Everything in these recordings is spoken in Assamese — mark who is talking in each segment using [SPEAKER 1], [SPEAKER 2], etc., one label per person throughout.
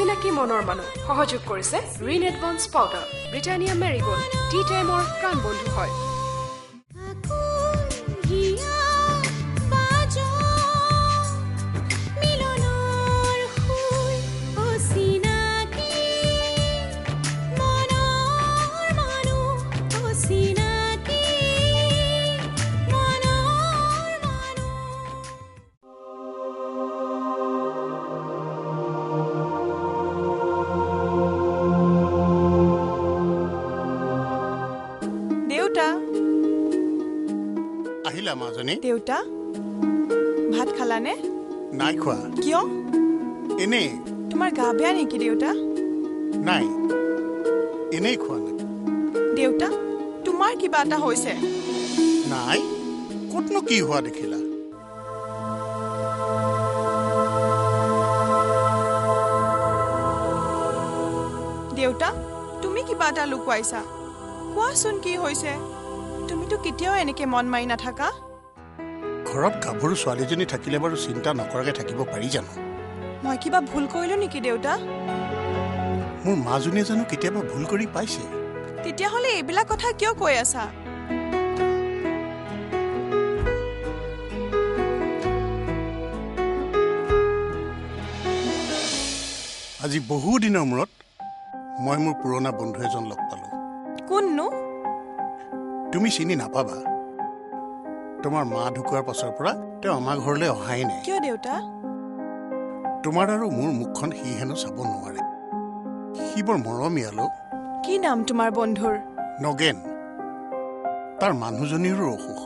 [SPEAKER 1] অচিনাকি মনৰ মানুহ সহযোগ কৰিছে Rin advance powder Britannia Marie Gold tea টাইমৰ প্ৰাণ বন্ধু হয়
[SPEAKER 2] দেউতা ভাত খালানে
[SPEAKER 3] নাই খোৱা
[SPEAKER 2] কিয়
[SPEAKER 3] এনে
[SPEAKER 2] তোমাৰ গা বেয়া নেকি দেউতা
[SPEAKER 3] নাই এনে খোৱা নাই
[SPEAKER 2] দেউতা তোমাৰ কিবা এটা হৈছে
[SPEAKER 3] নাই কতনো কি হোৱা দেখিলা
[SPEAKER 2] দেউতা তুমি কিবা এটা লুকুৱাইছা কোৱাচোন কি হৈছে তুমিতো কেতিয়াও এনেকে মন মাৰি নাথাকা
[SPEAKER 3] ঘৰত গাভৰু ছোৱালীজনী থাকিলে বাৰু চিন্তা নকৰাকে থাকিব পাৰি জানো
[SPEAKER 2] মই কিবা ভুল কৰিলো নেকি দেউতা
[SPEAKER 3] মোৰ মাজনীয়ে জানো কেতিয়াবা ভুল কৰি পাইছে
[SPEAKER 2] তেতিয়াহ'লে এইবিলাক কথা কিয় কৈ আছা
[SPEAKER 3] আজি বহু দিনৰ মূৰত মই মোৰ পুৰণা বন্ধু এজন লগ পালো
[SPEAKER 2] কোননো
[SPEAKER 3] তুমি চিনি নাপাবা তোমাৰ মা ঢুকুৱাৰ পাছৰ পৰা তেওঁ আমাৰ ঘৰলৈ অহাই নাই
[SPEAKER 2] কিয় দেউতা
[SPEAKER 3] তোমাৰ আৰু মোৰ মুখখন সি হেনো চাব নোৱাৰে সি বৰ মৰমীয়ালো
[SPEAKER 2] কি নাম তোমাৰ বন্ধুৰ
[SPEAKER 3] নগেন তাৰ মানুহজনীৰো অসুখ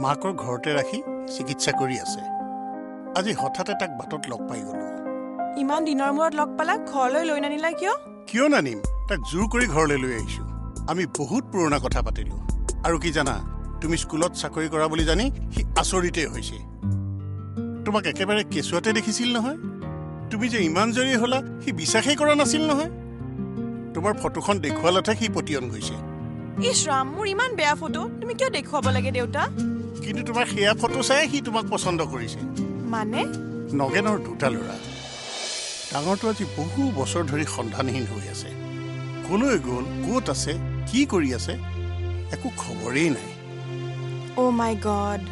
[SPEAKER 3] মাকৰ ঘৰতে ৰাখি চিকিৎসা কৰি আছে আজি হঠাতে তাক বাটত লগ পাই গলো
[SPEAKER 2] ইমান দিনৰ মূৰত লগ পালা ঘৰলৈ লৈ নানিলা
[SPEAKER 3] কিয় নানিম তাক জোৰ কৰি ঘৰলৈ লৈ আহিছো আমি বহুত পুৰণা কথা পাতিলো আৰু কি জানা তুমি স্কুলত চাকৰি কৰা বুলি জানি সি আচৰিতে হৈছে তোমাক একেবাৰে কেঁচুৱাতে দেখিছিল নহয় তুমি যে ইমান জৰি হলা সি বিশ্বাসেই কৰা নাছিল নহয় তোমাৰ ফটোখন দেখুৱালতে সি পতিয়ন গৈছে
[SPEAKER 2] ইছ ৰাম মোৰ ইমান বেয়া ফটো তুমি কিয় দেখুৱাব লাগে দেউতা
[SPEAKER 3] কিন্তু তোমাৰ সেয়া ফটো চাই সি তোমাক পছন্দ কৰিছে
[SPEAKER 2] মানে
[SPEAKER 3] নগেনৰ দুটা ল'ৰা ডাঙৰটো আজি বহু বছৰ ধৰি সন্ধানহীন হৈ আছে কলৈ গ'ল ক'ত আছে কি কৰি আছে একো খবৰেই নাই
[SPEAKER 2] অ' মাই গড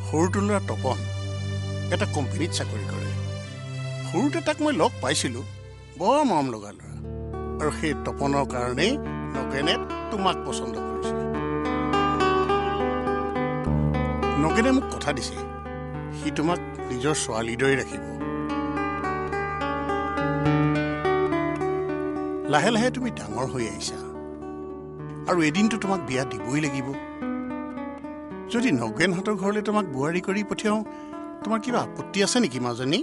[SPEAKER 3] সৰুটো ল'ৰা তপন এটা কোম্পানীত চাকৰি কৰে সৰুতে তাক মই লগ পাইছিলো বৰ মৰম লগা ল'ৰা আৰু সেই তপনৰ কাৰণেই নগেনে তোমাক পছন্দ কৰিছে নগেনে মোক কথা দিছে সি তোমাক নিজৰ ছোৱালীৰ দৰে ৰাখিব লাহে লাহে তুমি ডাঙৰ হৈ আহিছা আৰু এদিনটো তোমাক বিয়া দিবই লাগিব যদি নগেনহঁতৰ ঘৰলৈ তোমাক বোৱাৰী কৰি পঠিয়াও তোমাৰ কিবা আপত্তি আছে নেকি মাজনী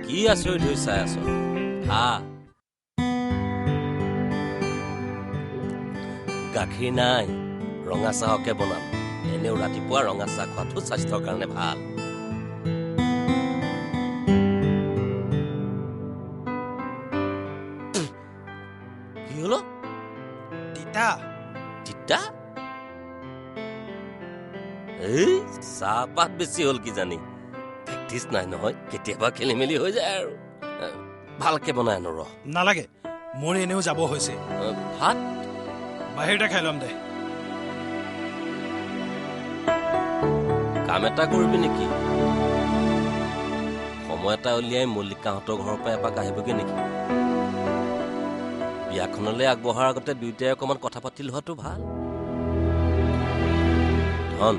[SPEAKER 4] কি আচৰিত হৈ চাই আছ গাখীৰ নাই ৰঙা চাহকে বনাম এনেও ৰাতিপুৱা ৰঙা চাহ খোৱাটো স্বাস্থ্যৰ কাৰণে ভাল কি হলো
[SPEAKER 5] তিতা
[SPEAKER 4] তিতা এই চাহপাত বেছি হ'ল কি জানি প্ৰেক্টিচ নাই নহয় কেতিয়াবা খেলি মেলি হৈ যায় আৰু ভালকে বনাই আনো ৰহ
[SPEAKER 5] নালাগে মোৰ এনেও যাব হৈছে
[SPEAKER 4] ভাত
[SPEAKER 5] বাহিৰতে খাই ল'ম দে
[SPEAKER 4] কাম এটা কৰিবি নেকি সময় এটা উলিয়াই মল্লিকাহঁতৰ ঘৰৰ পৰা এপাক আহিবগৈ নেকি বিয়াখনলৈ আগবঢ়াৰ আগতে দুয়োটাই অকণমান কথা পাতি লোৱাটো ভাল ধন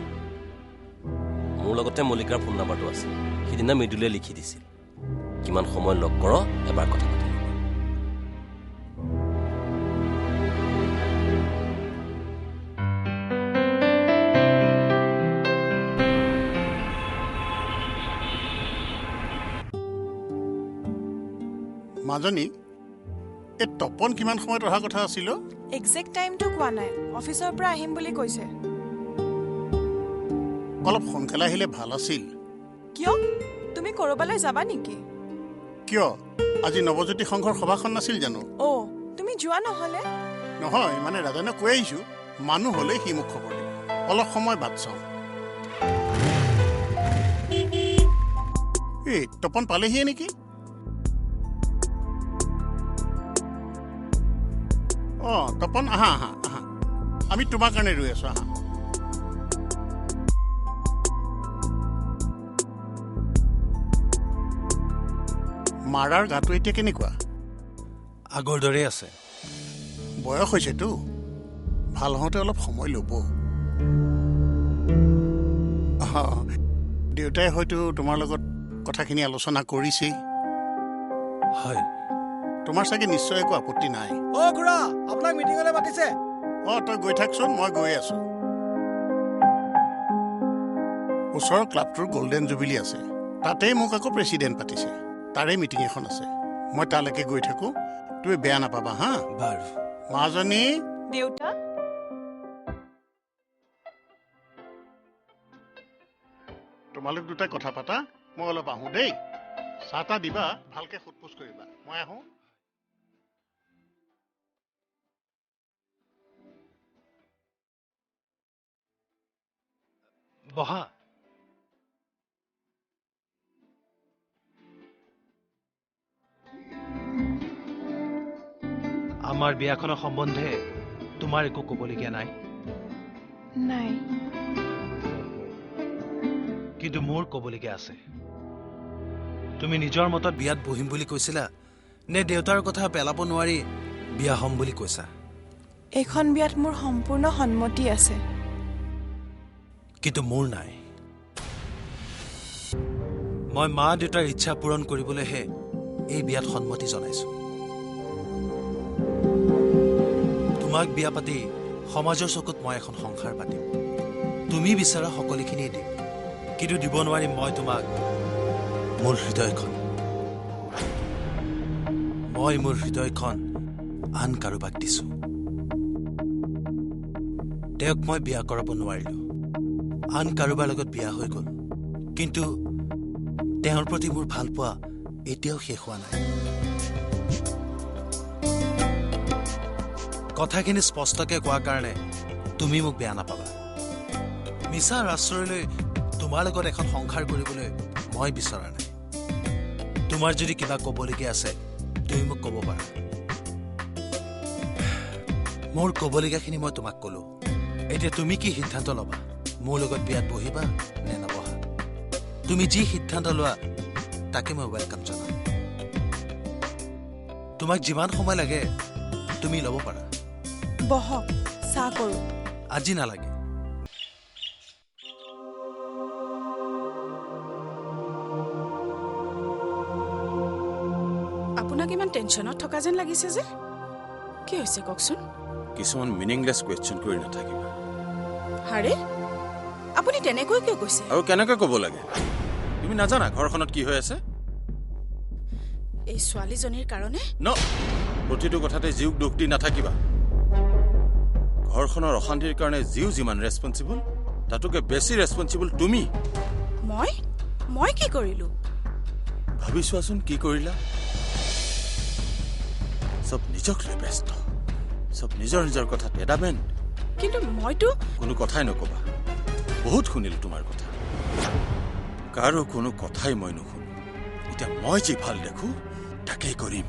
[SPEAKER 4] মোৰ লগতে মল্লিকাৰ ফোন নাম্বাৰটো আছে সিদিনা মৃদুলে লিখি দিছিল কিমান সময় লগ কৰ এবাৰ কথা পাতি
[SPEAKER 3] মাজনী এই তপন কিমান সময়ত অহা কথা আছিল
[SPEAKER 2] এক্সাক্ট টাইমটো কোৱা নাই অফিচৰ পৰা আহিম বুলি কৈছে
[SPEAKER 3] অলপ সোনকালে আহিলে ভাল আছিল
[SPEAKER 2] কিয় তুমি কৰবালৈ যাবা নেকি?
[SPEAKER 3] কিয় আজি নৱজ্যোতি সংঘৰ সভাখন নাছিল জানো?
[SPEAKER 2] অ' তুমি যোৱা নহ'লে?
[SPEAKER 3] নহয় মানে ৰাজানে কৈ আহিছোঁ মানুহ হ'লেই সি মোক খবৰ দিয়ে। অলপ সময় বাট চাওঁ। এই তপন পালেহিয়ে নেকি? অঁ তপন আহা আহা আহা, আমি তোমাৰ কাৰণে ৰৈ আছোঁ। আহা। মাৰাৰ গাটো এতিয়া কেনেকুৱা?
[SPEAKER 5] আগৰ দৰেই আছে।
[SPEAKER 3] বয়স হৈছেতো, ভাল হওঁতে অলপ সময় ল'ব। দেউতাই হয়তো তোমাৰ লগত কথাখিনি আলোচনা কৰিছেই।
[SPEAKER 5] হয়।
[SPEAKER 3] তোমাৰ চাগে নিশ্চয় একো আপত্তি নাই।
[SPEAKER 5] অ' খুৰা, আপোনাক মিটিঙলৈ মাতিছে।
[SPEAKER 3] অঁ তই গৈ থাকচোন, মই গৈ আছোঁ। ওচৰৰ ক্লাবটোৰ গল্ডেন জুবিলি আছে, তাতেই মোক আকৌ প্ৰেচিডেণ্ট পাতিছে। তাৰে মিটিং এখন আছে, মই তালৈকে গৈ থাকোঁ। তুমি বেয়া নাপাবা হা?
[SPEAKER 5] বাৰু।
[SPEAKER 3] মাজনী।
[SPEAKER 2] দেউতা
[SPEAKER 3] তোমালোক দুটাই কথা পাতা, মই অলপ আহোঁ দেই। চাহ তাহ দিবা, ভালকে সোধ পোছ কৰিবা। মই আহোঁ।
[SPEAKER 5] বহা। আমাৰ বিয়াখনৰ সম্বন্ধে তোমাৰ একো ক'বলগীয়া নাই?
[SPEAKER 2] নাই।
[SPEAKER 5] কিন্তু মোৰ ক'বলগীয়া আছে। তুমি নিজৰ মতত বিয়াত বহিম বুলি কৈছিলা নে দেউতাৰ কথা পেলাব নোৱাৰি বিয়া হ'ম বুলি কৈছা?
[SPEAKER 2] এইখন বিয়াত মোৰ সম্পূৰ্ণ সন্মতি আছে।
[SPEAKER 5] কিন্তু মোৰ নাই। মই মা দেউতাৰ ইচ্ছা পূৰণ কৰিবলৈহে এই বিয়াত সন্মতি জনাইছো। তোমাক বিয়া পাতি সমাজৰ চকুত মই এখন সংসাৰ পাতিম। তুমি বিচৰা সকলোখিনিয়ে দিম, কিন্তু দিব নোৱাৰিম মই তোমাক মোৰ হৃদয়খন। মই মোৰ হৃদয়খন আন কাৰোবাক দিছো। তেওঁক মই বিয়া কৰাব নোৱাৰিলো, আন কাৰোবাৰ লগত বিয়া হৈ গ'ল। কিন্তু তেওঁৰ প্ৰতি মোৰ ভাল পোৱা এতিয়াও শেষ হোৱা নাই। কথাখিনি স্পষ্টকৈ কোৱাৰ কাৰণে তুমি মোক বেয়া নাপাবা। মিছাৰ আশ্ৰয়লৈ তোমাৰ লগত এখন সংসাৰ কৰিবলৈ মই বিচৰা নাই। তোমাৰ যদি কিবা ক'বলগীয়া আছে তুমি মোক ক'ব পাৰা। মোৰ ক'বলগীয়াখিনি মই তোমাক ক'লো। এতিয়া তুমি কি সিদ্ধান্ত ল'বা? মোৰ লগত বিয়াত বহিবা নে নবহা? তুমি যি সিদ্ধান্ত লোৱা তাকে মই ৱেলকাম জনাম। তোমাক যিমান সময় লাগে তুমি ল'ব পাৰা।
[SPEAKER 2] বহক, চাহ কৰোঁ।
[SPEAKER 5] আজি নালাগে।
[SPEAKER 6] আপোনাক ইমান টেনশ্যনত থকা যেন লাগিছে যে, কি হৈছে কওকচোন?
[SPEAKER 7] কিছুমান মিনিংলেছ কুৱেশ্যন কৰি নাথাকিবা।
[SPEAKER 6] হাৰে, আপুনি তেনেকৈ কিয় কৈছে?
[SPEAKER 7] আৰু কেনেকৈ ক'ব লাগে? তুমি নাজানা ঘৰখনত কি হৈ আছে?
[SPEAKER 6] এই ছোৱালীজনীৰ কাৰণে?
[SPEAKER 7] ন, প্ৰতিটো কথাতে জীওক দুখ দি নাথাকিবা। ঘৰখনৰ অশান্তিৰ কাৰণে জীও যিমান ৰেছপঞ্চিবল, তাতোকে বেছি ৰেছপঞ্চিবল তুমি।
[SPEAKER 6] মই কি কৰিলো?
[SPEAKER 7] ভাবি চোৱাচোন কি কৰিলা। চব নিজক লৈ ব্যস্ত, চব নিজৰ নিজৰ কথাত এডামেণ্ট।
[SPEAKER 6] কিন্তু মইতো
[SPEAKER 7] কোনো কথাই নকবা। বহুত শুনিলো তোমাৰ কথা, কাৰো কোনো কথাই মই নুশুনো। এতিয়া মই যি ভাল দেখো তাকেই কৰিম।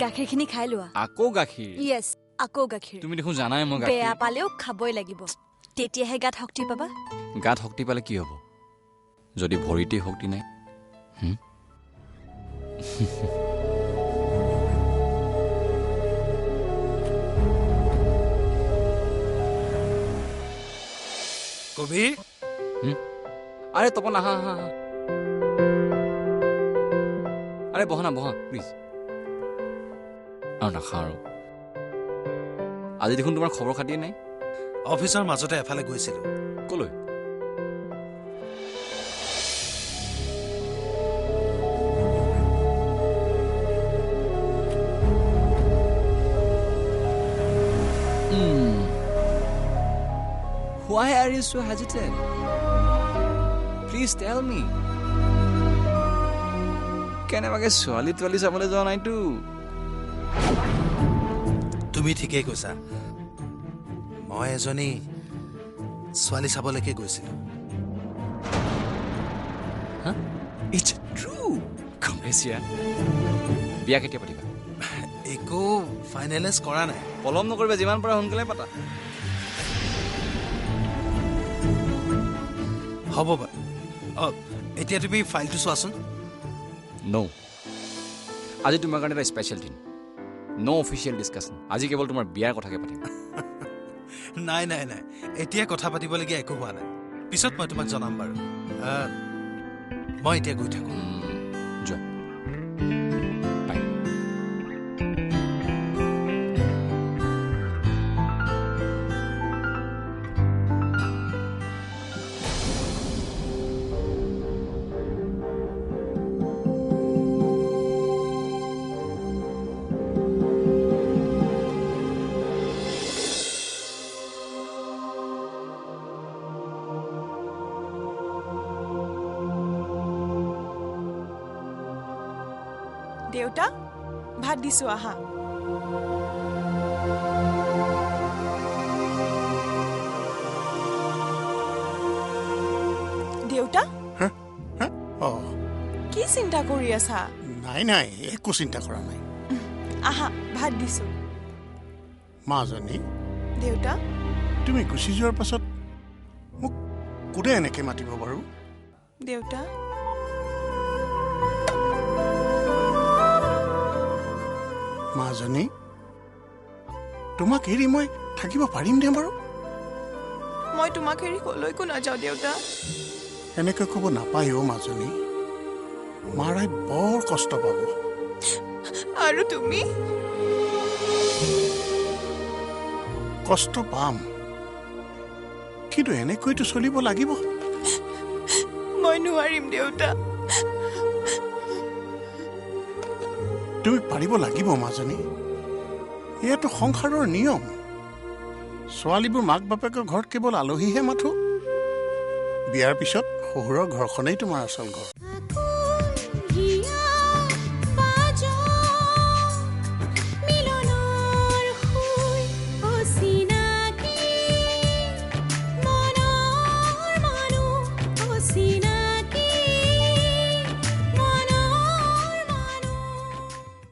[SPEAKER 8] গাখীৰখিনি খাই লোৱা।
[SPEAKER 9] আকৌ গাখীৰ?
[SPEAKER 8] ইয়েছ, আকৌ গাখীৰ।
[SPEAKER 9] তুমি দেখোন জানাই মই
[SPEAKER 8] বেয়া পালেও খাবই লাগিব, তেতিয়াহে গাত শক্তি পাবা।
[SPEAKER 9] গাত শক্তি পালে কি হ'ব যদি ভৰিতেই শক্তি নাই?
[SPEAKER 5] কবিৰ,
[SPEAKER 9] আৰে তপন আহা আহা আহা। আৰে বহা না বহা প্লিজ। আৰু নাখা আৰু। আজি দেখোন তোমাৰ খবৰ খাতিয়ে নাই।
[SPEAKER 5] অফিচৰ মাজতে এফালে গৈছিলো।
[SPEAKER 9] কলৈ? Why are you so hesitant? Please tell me. কেনেবাকে ছোৱালী তোৱালী চাবলৈ যোৱা নাইতো?
[SPEAKER 5] তুমি ঠিকেই কৈছা মই এজনী ছোৱালী চাবলৈকে গৈছিলোঁ
[SPEAKER 9] It's true. Congrats, yeah. বিয়া কেতিয়া পাতিবা?
[SPEAKER 5] একো ফাইনেলাইজ কৰা নাই
[SPEAKER 9] পলম নকৰিবা যিমান পাৰা সোনকালে পাতা
[SPEAKER 5] হ'ব বাৰু এতিয়া তুমি ফাইলটো চোৱাচোন
[SPEAKER 9] No. আজি তোমাৰ কাৰণে এটা স্পেচিয়েল দিন No official discussion. আজি কেৱল তোমাৰ বিয়াৰ কথাকে পাতিম
[SPEAKER 5] নাই নাই নাই এতিয়া কথা পাতিবলগীয়া একো হোৱা নাই পিছত মই তোমাক জনাম বাৰু মই এতিয়া গৈ থাকোঁ
[SPEAKER 9] যোৱা বাই
[SPEAKER 2] দেউতা ভাত দিছো আহা দেউতা কি চিন্তা কৰি আছা
[SPEAKER 3] নাই নাই একো চিন্তা কৰা নাই
[SPEAKER 2] আহা ভাত দিছো
[SPEAKER 3] মাজনী
[SPEAKER 2] দেউতা
[SPEAKER 3] তুমি গুচি যোৱাৰ পাছত মোক কোনে এনেকে মাতিব বাৰু
[SPEAKER 2] দেউতা
[SPEAKER 3] মাজনী তোমাক এৰি মই থাকিব পাৰিম নে বাৰু
[SPEAKER 2] মই তোমাক এৰি কলৈকো নাযাওঁ দেউতা
[SPEAKER 3] এনেকৈ ক'ব নাপায় অ' মাজনী মাৰাই বৰ কষ্ট পাব
[SPEAKER 2] আৰু তুমি
[SPEAKER 3] কষ্ট পাম কিন্তু এনেকৈতো চলিব লাগিব
[SPEAKER 2] মই নোৱাৰিম দেউতা
[SPEAKER 3] তুমি পাৰিব লাগিব মাজনী এয়াতো সংসাৰৰ নিয়ম ছোৱালীবোৰ মাক বাপেকৰ ঘৰত কেৱল আলহীহে মাথো বিয়াৰ পিছত শহুৰৰ ঘৰখনেই তোমাৰ আচল ঘৰ
[SPEAKER 10] Sina